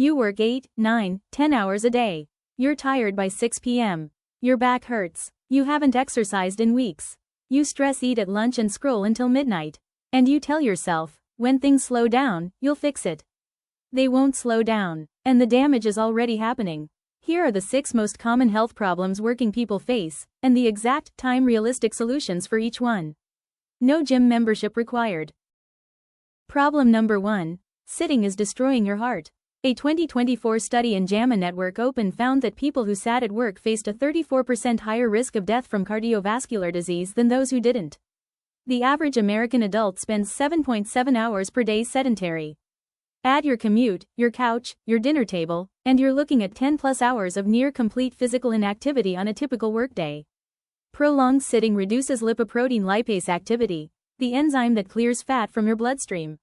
You work 8, 9, 10 hours a day. You're tired by 6 p.m. Your back hurts. You haven't exercised in weeks. You stress eat at lunch and scroll until midnight. And you tell yourself, when things slow down, you'll fix it. They won't slow down, and the damage is already happening. Here are the 6 most common health problems working people face, and the exact, time-realistic solutions for each one. No gym membership required. Problem number 1. Sitting is destroying your heart. A 2024 study in JAMA Network Open found that people who sat at work faced a 34% higher risk of death from cardiovascular disease than those who didn't. The average American adult spends 7.7 hours per day sedentary. Add your commute, your couch, your dinner table, and you're looking at 10+ hours of near-complete physical inactivity on a typical workday. Prolonged sitting reduces lipoprotein lipase activity, the enzyme that clears fat from your bloodstream.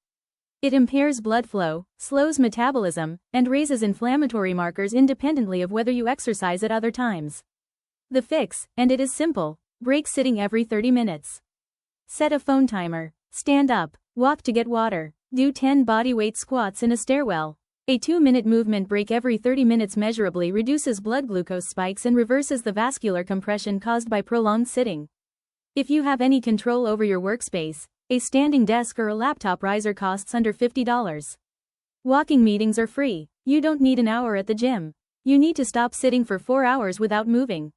It impairs blood flow, slows metabolism, and raises inflammatory markers independently of whether you exercise at other times. The fix, and it is simple: break sitting every 30 minutes. Set a phone timer. Stand up. Walk to get water. Do 10 bodyweight squats in a stairwell. A 2-minute movement break every 30 minutes measurably reduces blood glucose spikes and reverses the vascular compression caused by prolonged sitting. If you have any control over your workspace, a standing desk or a laptop riser costs under $50. Walking meetings are free. You don't need an hour at the gym. You need to stop sitting for 4 hours without moving.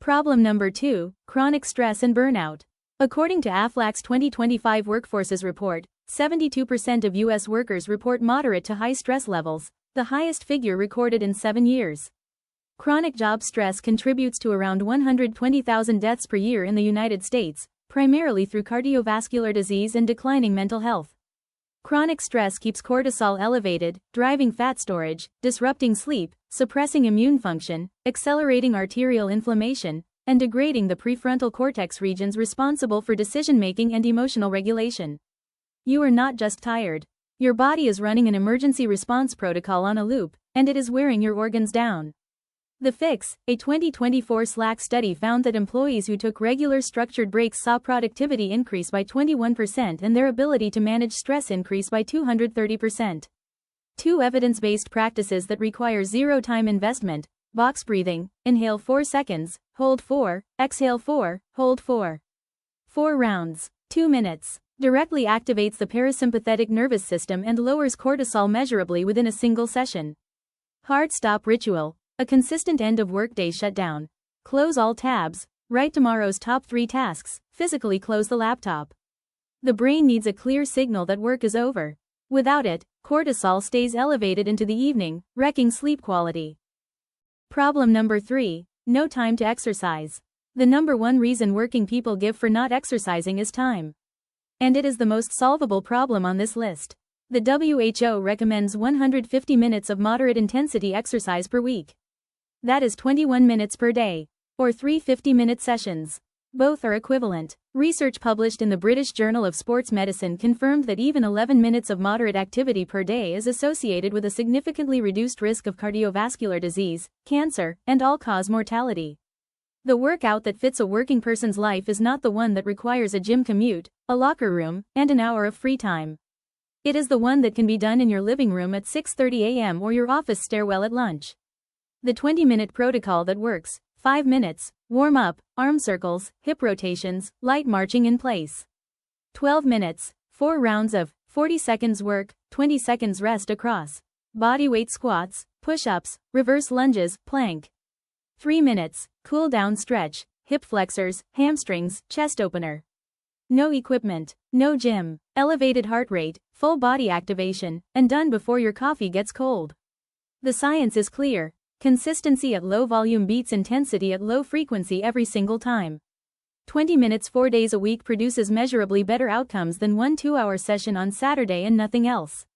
Problem number 2, chronic stress and burnout. According to AFLAC's 2025 Workforces Report, 72% of U.S. workers report moderate to high stress levels, the highest figure recorded in 7 years. Chronic job stress contributes to around 120,000 deaths per year in the United States, primarily through cardiovascular disease and declining mental health. Chronic stress keeps cortisol elevated, driving fat storage, disrupting sleep, suppressing immune function, accelerating arterial inflammation, and degrading the prefrontal cortex regions responsible for decision-making and emotional regulation. You are not just tired. Your body is running an emergency response protocol on a loop, and it is wearing your organs down. The fix: a 2024 Slack study found that employees who took regular structured breaks saw productivity increase by 21% and their ability to manage stress increase by 230%. 2 evidence-based practices that require zero time investment: box breathing, inhale 4 seconds, hold 4, exhale 4, hold 4. 4 rounds, 2 minutes. Directly activates the parasympathetic nervous system and lowers cortisol measurably within a single session. Hard stop ritual: a consistent end-of-workday shutdown. Close all tabs, write tomorrow's top 3 tasks, physically close the laptop. The brain needs a clear signal that work is over. Without it, cortisol stays elevated into the evening, wrecking sleep quality. Problem number 3, no time to exercise. The number 1 reason working people give for not exercising is time. And it is the most solvable problem on this list. The WHO recommends 150 minutes of moderate intensity exercise per week. That is 21 minutes per day, or 3 50-minute sessions. Both are equivalent. Research published in the British Journal of Sports Medicine confirmed that even 11 minutes of moderate activity per day is associated with a significantly reduced risk of cardiovascular disease, cancer, and all-cause mortality. The workout that fits a working person's life is not the one that requires a gym commute, a locker room, and an hour of free time. It is the one that can be done in your living room at 6:30 a.m. or your office stairwell at lunch. The 20-minute protocol that works: 5 minutes, warm up, arm circles, hip rotations, light marching in place. 12 minutes, 4 rounds of 40 seconds work, 20 seconds rest across bodyweight squats, push-ups, reverse lunges, plank. 3 minutes, cool down stretch, hip flexors, hamstrings, chest opener. No equipment, no gym, elevated heart rate, full body activation, and done before your coffee gets cold. The science is clear. Consistency at low volume beats intensity at low frequency every single time. 20 minutes 4 days a week produces measurably better outcomes than one 2-hour session on Saturday and nothing else.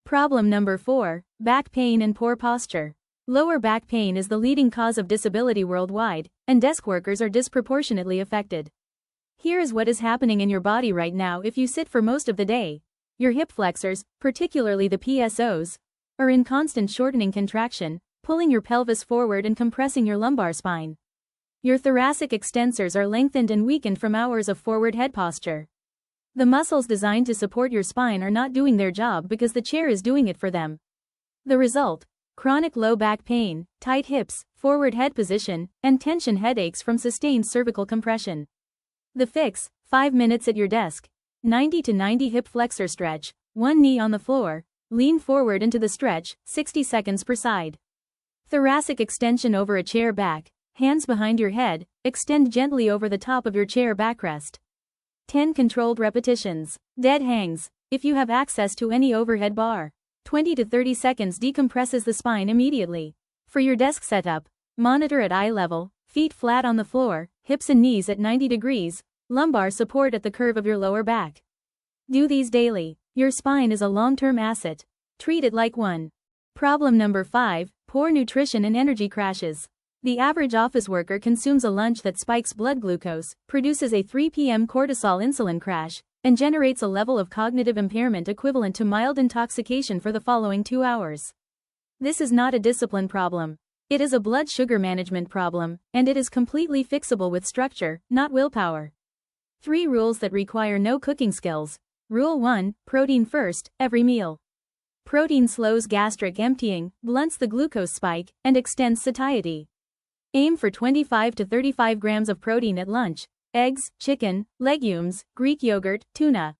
Problem number 4, back pain and poor posture. Lower back pain is the leading cause of disability worldwide, and desk workers are disproportionately affected. Here is what is happening in your body right now if you sit for most of the day. Your hip flexors, particularly the psoas, are in constant shortening contraction, pulling your pelvis forward and compressing your lumbar spine. Your thoracic extensors are lengthened and weakened from hours of forward head posture. The muscles designed to support your spine are not doing their job because the chair is doing it for them. The result? Chronic low back pain, tight hips, forward head position, and tension headaches from sustained cervical compression. The fix: 5 minutes at your desk. 90 to 90 hip flexor stretch, one knee on the floor, lean forward into the stretch, 60 seconds per side. Thoracic extension over a chair back, hands behind your head, extend gently over the top of your chair backrest. 10 controlled repetitions. Dead hangs, if you have access to any overhead bar. 20 to 30 seconds decompresses the spine immediately. For your desk setup, monitor at eye level, feet flat on the floor, hips and knees at 90 degrees, lumbar support at the curve of your lower back. Do these daily. Your spine is a long-term asset. Treat it like one. Problem number 5, poor nutrition and energy crashes. The average office worker consumes a lunch that spikes blood glucose, produces a 3 p.m. cortisol insulin crash, and generates a level of cognitive impairment equivalent to mild intoxication for the following 2 hours. This is not a discipline problem. It is a blood sugar management problem, and it is completely fixable with structure, not willpower. 3 rules that require no cooking skills. Rule 1, protein first, every meal. Protein slows gastric emptying, blunts the glucose spike, and extends satiety. Aim for 25 to 35 grams of protein at lunch. Eggs, chicken, legumes, Greek yogurt, tuna.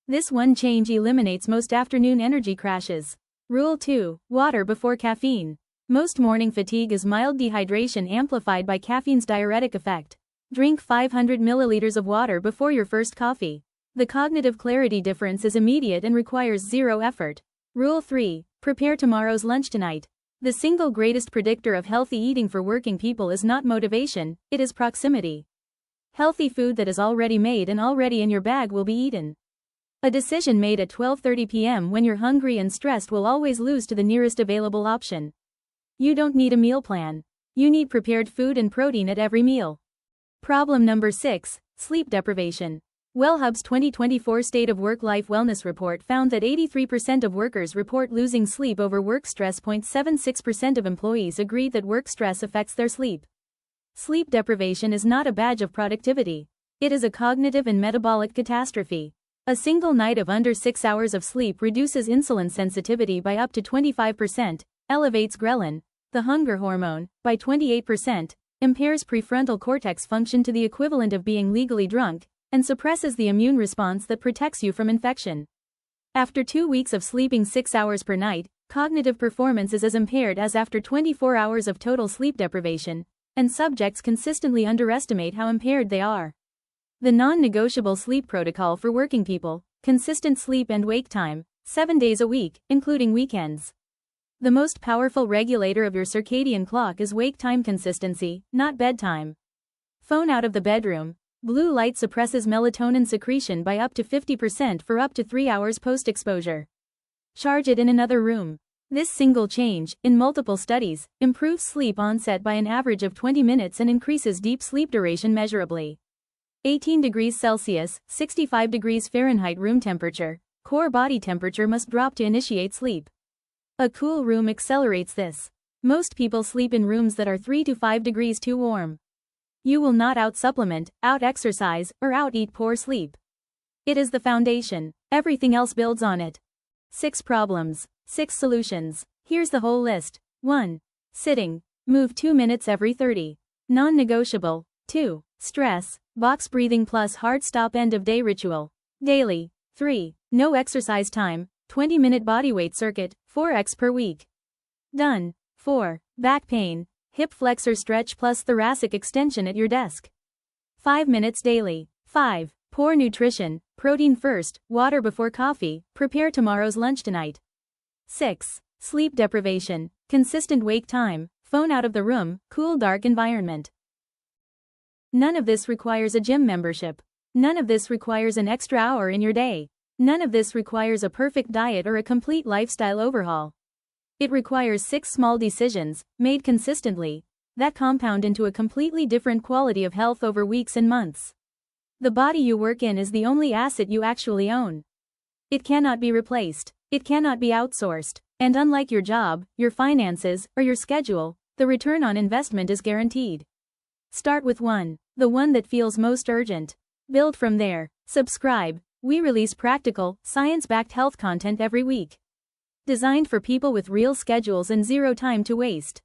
This one change eliminates most afternoon energy crashes. Rule 2, water before caffeine. Most morning fatigue is mild dehydration amplified by caffeine's diuretic effect. Drink 500 milliliters of water before your first coffee. The cognitive clarity difference is immediate and requires zero effort. Rule 3, prepare tomorrow's lunch tonight. The single greatest predictor of healthy eating for working people is not motivation, it is proximity. Healthy food that is already made and already in your bag will be eaten. A decision made at 12:30 p.m. when you're hungry and stressed will always lose to the nearest available option. You don't need a meal plan. You need prepared food and protein at every meal. Problem number 6, sleep deprivation. WellHub's 2024 State of Work-Life Wellness Report found that 83% of workers report losing sleep over work stress. 0.76% of employees agreed that work stress affects their sleep. Sleep deprivation is not a badge of productivity. It is a cognitive and metabolic catastrophe. A single night of under 6 hours of sleep reduces insulin sensitivity by up to 25%, elevates ghrelin, the hunger hormone, by 28%, impairs prefrontal cortex function to the equivalent of being legally drunk, and suppresses the immune response that protects you from infection. After 2 weeks of sleeping 6 hours per night, cognitive performance is as impaired as after 24 hours of total sleep deprivation, and subjects consistently underestimate how impaired they are. The non-negotiable sleep protocol for working people: consistent sleep and wake time, 7 days a week, including weekends. The most powerful regulator of your circadian clock is wake time consistency, not bedtime. Phone out of the bedroom. Blue light suppresses melatonin secretion by up to 50% for up to 3 hours post-exposure. Charge it in another room. This single change, in multiple studies, improves sleep onset by an average of 20 minutes and increases deep sleep duration measurably. 18 degrees Celsius, 65 degrees Fahrenheit room temperature, core body temperature must drop to initiate sleep. A cool room accelerates this. Most people sleep in rooms that are 3 to 5 degrees too warm. You will not out-supplement, out-exercise, or out-eat poor sleep. It is the foundation. Everything else builds on it. 6 problems, 6 solutions. Here's the whole list. 1. Sitting. Move 2 minutes every 30. Non-negotiable. 2. Stress. Box breathing plus hard stop end-of-day ritual. Daily. 3. No exercise time. 20-minute bodyweight circuit, 4x per week. Done. 4. Back pain. Hip flexor stretch plus thoracic extension at your desk. 5 minutes daily. 5. Poor nutrition. Protein first, water before coffee, prepare tomorrow's lunch tonight. 6. Sleep deprivation. Consistent wake time, phone out of the room, cool dark environment. None of this requires a gym membership. None of this requires an extra hour in your day. None of this requires a perfect diet or a complete lifestyle overhaul. It requires 6 small decisions, made consistently, that compound into a completely different quality of health over weeks and months. The body you work in is the only asset you actually own. It cannot be replaced. It cannot be outsourced. And unlike your job, your finances, or your schedule, the return on investment is guaranteed. Start with one, the one that feels most urgent. Build from there. Subscribe. We release practical, science-backed health content every week. Designed for people with real schedules and zero time to waste.